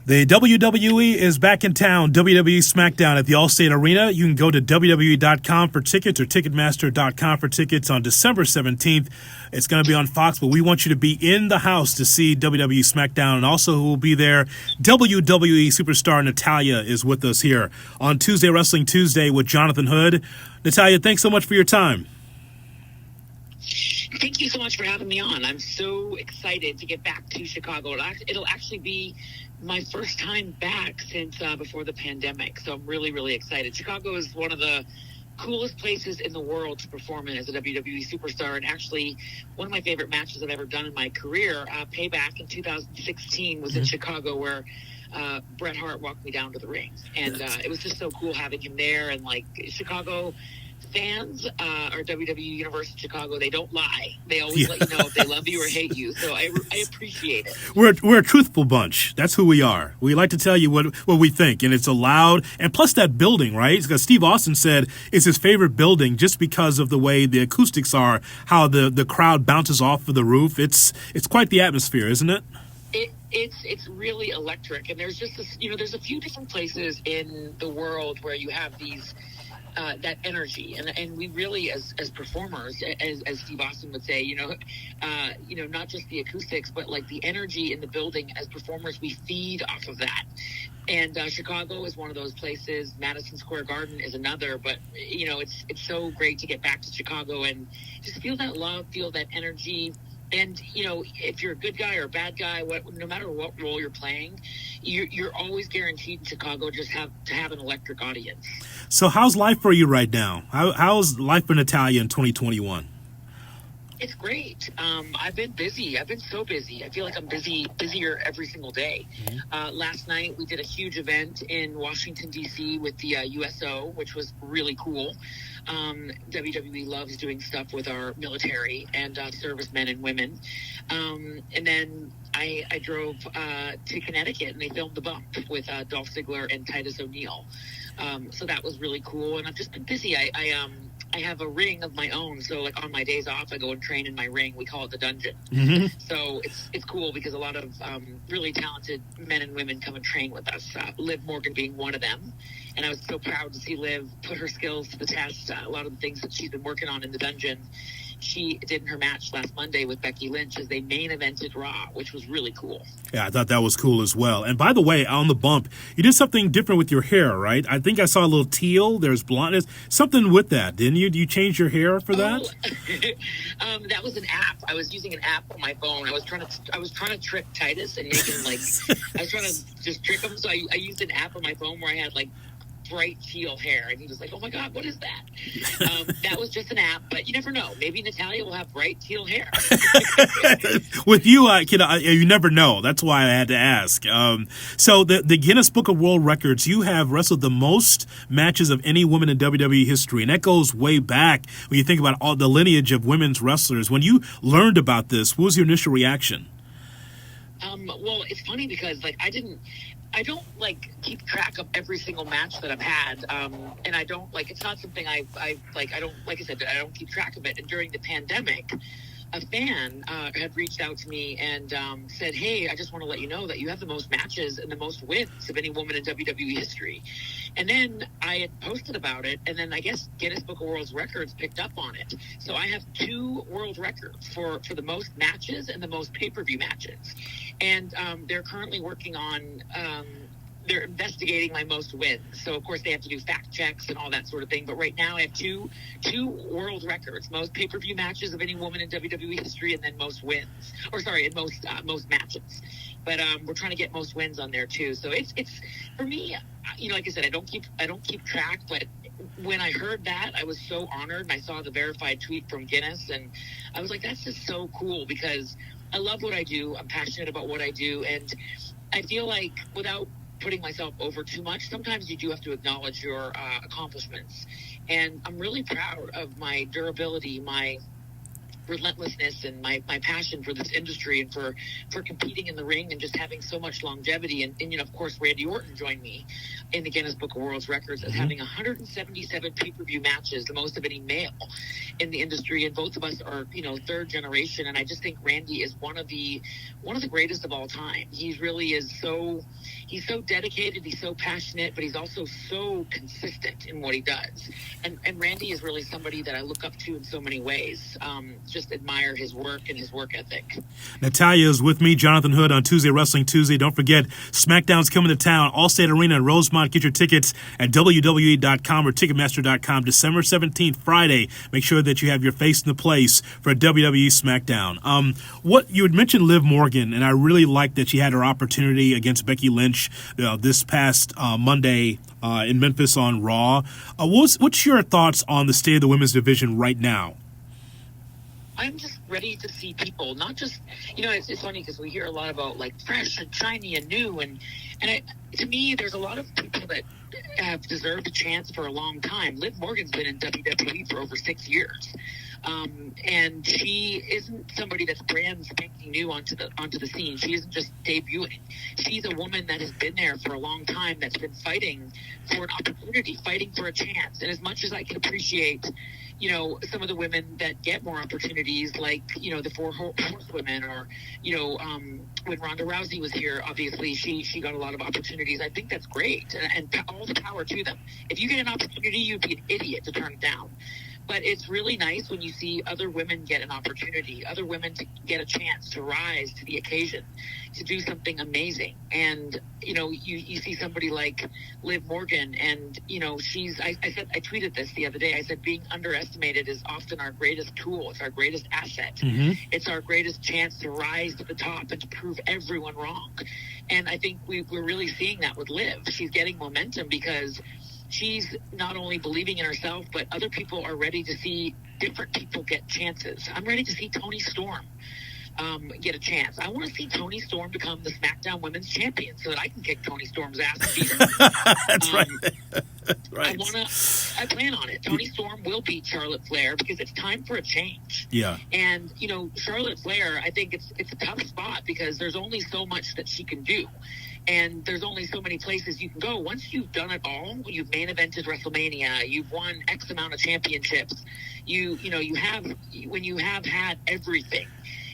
The WWE is back in town. WWE SmackDown at the Allstate Arena. You can go to WWE.com for tickets or Ticketmaster.com for tickets on December 17th. It's going to be on Fox, but we want you to be in the house to see WWE SmackDown. And also who will be there, WWE superstar Natalya is with us here on Tuesday Wrestling Tuesday with Jonathan Hood. Natalya, thanks so much for your time. Thank you so much for having me on. I'm so excited to get back to Chicago. It'll actually be my first time back since before the pandemic. So I'm really, really excited. Chicago is one of the coolest places in the world to perform in as a WWE superstar. And actually, one of my favorite matches I've ever done in my career, Payback in 2016, was in Chicago, where Bret Hart walked me down to the ring. And it was just so cool having him there. And like Chicago fans, or WWE Universe in Chicago, they don't lie. They always let you know if they love you or hate you. So I appreciate it. We're a truthful bunch. That's who we are. We like to tell you what we think, and it's allowed. And plus that building, right? Because Steve Austin said it's his favorite building just because of the way the acoustics are, how the crowd bounces off of the roof. It's quite the atmosphere, isn't it? It's really electric. And there's just this, there's a few different places in the world where you have these that energy, and we really, as performers, as Steve Austin would say, not just the acoustics, but like the energy in the building. As performers, we feed off of that. And Chicago is one of those places. Madison Square Garden is another. But it's so great to get back to Chicago and just feel that love, feel that energy. And, if you're a good guy or a bad guy, no matter what role you're playing, you're always guaranteed in Chicago just to have an electric audience. So how's life for you right now? How's life for Natalya in 2021? It's great. I've been busy. I've been so busy. I feel like I'm busier every single day. Last night we did a huge event in Washington, D.C. with the USO, which was really cool. WWE loves doing stuff with our military and servicemen and women. And then I drove to Connecticut, and they filmed The Bump with Dolph Ziggler and Titus O'Neil. So that was really cool. And I've just been busy. I have a ring of my own, so like on my days off, I go and train in my ring. We call it the dungeon. So it's cool because a lot of really talented men and women come and train with us. Liv Morgan being one of them, and I was so proud to see Liv put her skills to the test. A lot of the things that she's been working on in the dungeon, she did in her match last Monday with Becky Lynch as they main evented Raw, which was really cool. Yeah, I thought that was cool as well. And by the way, on The Bump, you did something different with your hair, right? I think I saw a little teal. There's blondness. Something with that, didn't you? You change your hair for that? That was an app. I was using an app on my phone. I was trying to trick Titus and make him I was trying to just trick him. So I used an app on my phone where I had bright teal hair, and he was like, "Oh my God, what is that?" That was just an app, but you never know. Maybe Natalya will have bright teal hair. With you, you never know. That's why I had to ask. So the Guinness Book of World Records, you have wrestled the most matches of any woman in WWE history, and that goes way back when you think about all the lineage of women's wrestlers. When you learned about this, what was your initial reaction? Well, it's funny because I don't keep track of every single match that I've had, and I don't it's not something I don't keep track of it. And during the pandemic, a fan had reached out to me and said, "Hey, I just want to let you know that you have the most matches and the most wins of any woman in WWE history." And then I had posted about it, and then I guess Guinness Book of World Records picked up on it. So I have 2 world records for the most matches and the most pay-per-view matches. And they're currently working on they're investigating my most wins. So, of course, they have to do fact checks and all that sort of thing. But right now I have two world records, most pay-per-view matches of any woman in WWE history, and then most wins. And most matches. But we're trying to get most wins on there, too. So it's for me, like I said, I don't keep track. But when I heard that, I was so honored. And I saw the verified tweet from Guinness, and I was like, that's just so cool because I love what I do. I'm passionate about what I do. And I feel like without putting myself over too much, sometimes you do have to acknowledge your accomplishments. And I'm really proud of my durability, my relentlessness, and my passion for this industry and for competing in the ring and just having so much longevity. And of course, Randy Orton joined me in the Guinness Book of World Records as having 177 pay-per-view matches, the most of any male in the industry. And both of us are, third generation. And I just think Randy is one of the greatest of all time. He really is so he's so dedicated, he's so passionate, but he's also so consistent in what he does. And Randy is really somebody that I look up to in so many ways. Just admire his work and his work ethic. Natalya is with me, Jonathan Hood, on Tuesday Wrestling Tuesday. Don't forget, SmackDown's coming to town, Allstate Arena in Rosemont. Get your tickets at WWE.com or Ticketmaster.com. December 17th, Friday. Make sure that you have your face in the place for WWE SmackDown. What you had mentioned Liv Morgan, and I really liked that she had her opportunity against Becky Lynch this past Monday in Memphis on Raw. What's your thoughts on the state of the women's division right now? I'm just ready to see people, not just, it's funny because we hear a lot about like fresh and shiny and new. And to me, there's a lot of people that have deserved a chance for a long time. Liv Morgan's been in WWE for over 6 years. And she isn't somebody that's brand spanking new onto the scene. She isn't just debuting. She's a woman that has been there for a long time, that's been fighting for an opportunity, fighting for a chance. And as much as I can appreciate, some of the women that get more opportunities, like, the four horsewomen, or, when Ronda Rousey was here, obviously she got a lot of opportunities. I think that's great. And all the power to them. If you get an opportunity, you'd be an idiot to turn it down. But it's really nice when you see other women get an opportunity, other women to get a chance to rise to the occasion, to do something amazing. And, you see somebody like Liv Morgan, and, I tweeted this the other day. I said, being underestimated is often our greatest tool. It's our greatest asset. Mm-hmm. It's our greatest chance to rise to the top and to prove everyone wrong. And I think we're really seeing that with Liv. She's getting momentum because she's not only believing in herself, but other people are ready to see different people get chances. I'm ready to see Toni Storm get a chance. I want to see Toni Storm become the SmackDown Women's Champion so that I can kick Toni Storm's ass and beat her. That's right. Right. I plan on it. Toni Storm will beat Charlotte Flair because it's time for a change. Yeah. And, Charlotte Flair, I think it's a tough spot because there's only so much that she can do. And there's only so many places you can go. Once you've done it all, you've main evented WrestleMania, you've won X amount of championships, when you have had everything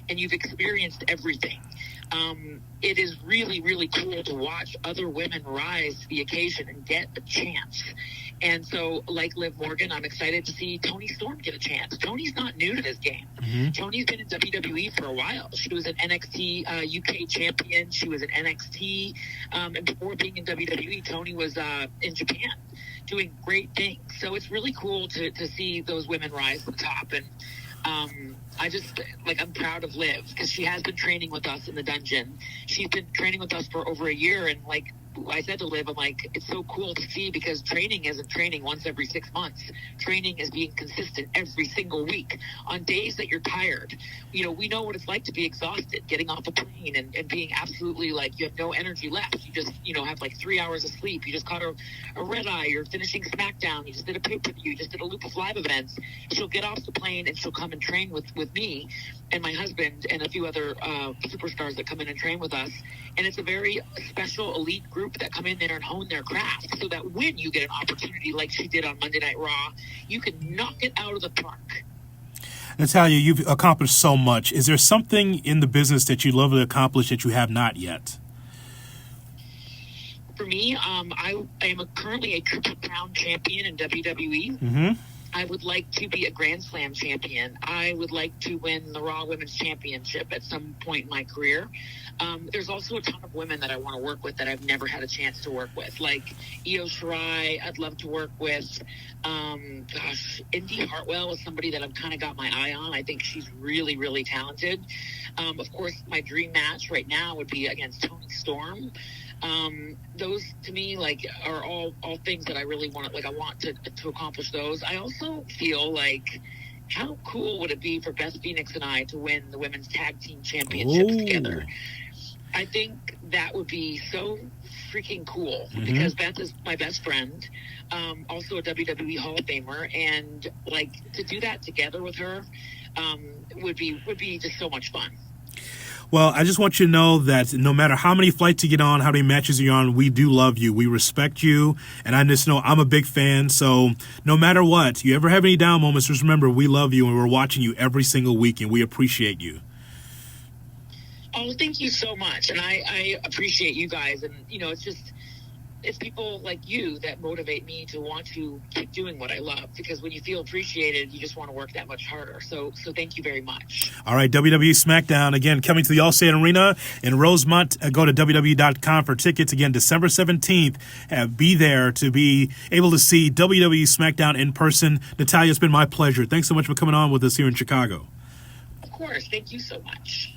and you've experienced everything, it is really, really cool to watch other women rise to the occasion and get a chance. And so, like Liv Morgan, I'm excited to see Toni Storm get a chance. Toni's not new to this game. Mm-hmm. Toni's been in WWE for a while. She was an NXT UK champion. She was an NXT. And before being in WWE, Toni was in Japan doing great things. So it's really cool to see those women rise to the top. And I'm proud of Liv because she has been training with us in the dungeon. She's been training with us for over a year. And like I said to Liv, I'm like, it's so cool to see because training isn't training once every 6 months. Training is being consistent every single week on days that you're tired. We know what it's like to be exhausted, getting off a plane and being absolutely like you have no energy left. You just, have like 3 hours of sleep. You just caught a red eye. You're finishing SmackDown. You just did a pay-per-view. You just did a loop of live events. She'll get off the plane and she'll come and train with me and my husband and a few other superstars that come in and train with us. And it's a very special elite group that come in there and hone their craft so that when you get an opportunity like she did on Monday Night Raw, you can knock it out of the park. Natalya, you've accomplished so much. Is there something in the business that you'd love to accomplish that you have not yet? For me, I am currently a Triple Crown champion in WWE. Mm-hmm. I would like to be a Grand Slam champion. I would like to win the Raw Women's Championship at some point in my career. There's also a ton of women that I want to work with that I've never had a chance to work with, like Io Shirai. I'd love to work with. Indy Hartwell is somebody that I've kind of got my eye on. I think she's really, really talented. Of course, my dream match right now would be against Toni Storm. Those to me are all things that I really want I want to accomplish those. I also feel like how cool would it be for Beth Phoenix and I to win the women's tag team championships together? I think that would be so freaking cool because Beth is my best friend, also a WWE Hall of Famer, and to do that together with her would be just so much fun. Well, I just want you to know that no matter how many flights you get on, how many matches you're on, we do love you. We respect you. And I just know I'm a big fan. So no matter what, you ever have any down moments, just remember we love you and we're watching you every single week and we appreciate you. Oh, thank you so much. And I appreciate you guys. And, you know, it's people like you that motivate me to want to keep doing what I love, because when you feel appreciated, you just want to work that much harder. So thank you very much. All right, WWE SmackDown, again, coming to the Allstate Arena in Rosemont. Go to WWE.com for tickets. Again, December 17th. Be there to be able to see WWE SmackDown in person. Natalya, it's been my pleasure. Thanks so much for coming on with us here in Chicago. Of course. Thank you so much.